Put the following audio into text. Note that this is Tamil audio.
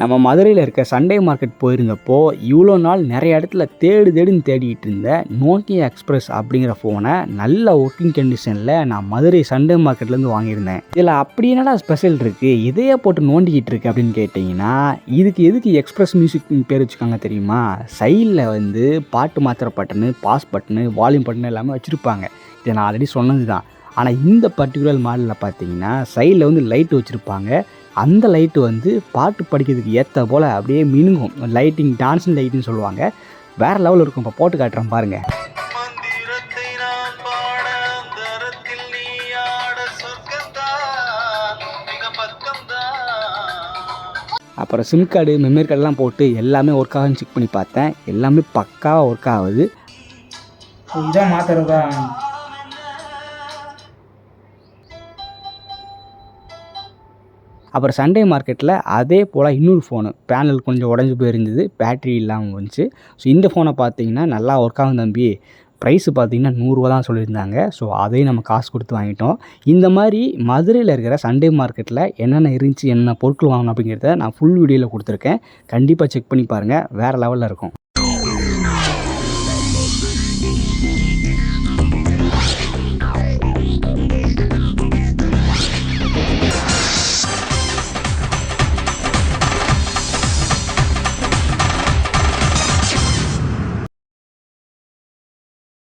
நம்ம மதுரையில் இருக்க சண்டே மார்க்கெட் போயிருந்தப்போ இவ்வளோ நாள் நிறைய இடத்துல தேடின்னு தேடிட்டு இருந்த நோக்கியா எக்ஸ்பிரஸ் அப்படிங்கிற ஃபோனை நல்ல ஒர்க்கிங் கண்டிஷனில் நான் மதுரை சண்டே மார்க்கெட்லேருந்து வாங்கியிருந்தேன். இதில் அப்படி என்னடா ஸ்பெஷல் இருக்குது, இதையே போட்டு நோண்டிக்கிட்டு இருக்கு அப்படின்னு கேட்டிங்கன்னா, இதுக்கு எதுக்கு எக்ஸ்பிரஸ் மியூசிக் பேர் வச்சுக்காங்க தெரியுமா? சைடில் வந்து பாட்டு மாத்திர button, pause button, volume button எல்லாமே வச்சுருப்பாங்க. இதை நான் ஆல்ரெடி சொன்னது தான். ஆனால் இந்த பர்டிகுலர் மாடலில் பார்த்தீங்கன்னா சைடில் வந்து லைட்டு வச்சுருப்பாங்க. அந்த லைட்டு வந்து பாட்டு படிக்கிறதுக்கு ஏற்ற போல் அப்படியே மினுங்கும். லைட்டிங், டான்ஸிங் லைட்டுன்னு சொல்லுவாங்க. வேறு லெவலில் இருக்கும். இப்போ போட்டு காட்டுறேன் பாருங்கள். அப்புறம் சிம் கார்டு, மெமரி கார்டெலாம் போட்டு எல்லாமே ஒர்க் ஆகுன்னு செக் பண்ணி பார்த்தேன். எல்லாமே பக்காவாக ஒர்க் ஆகுது. இதான் மாற்றுறதா? அப்புறம் சண்டே மார்க்கெட்டில் அதே போல் இன்னொரு ஃபோனு பேனல் கொஞ்சம் உடஞ்சி போயிருந்தது, பேட்ரி இல்லாமல் வந்துச்சு. ஸோ இந்த ஃபோனை பார்த்தீங்கன்னா நல்லா ஒர்க் ஆகும் தம்பி, ப்ரைஸு பார்த்தீங்கன்னா 100 தான் சொல்லியிருந்தாங்க. ஸோ அதையும் நம்ம காசு கொடுத்து வாங்கிட்டோம். இந்த மாதிரி மதுரையில் இருக்கிற சண்டே மார்க்கெட்டில் என்னென்ன இருந்துச்சு, என்னென்ன பொருட்கள் வாங்கணும் அப்படிங்கிறத நான் ஃபுல் வீடியோவில் கொடுத்துருக்கேன். கண்டிப்பாக செக் பண்ணி பாருங்கள், வேறு லெவலில் இருக்கும்.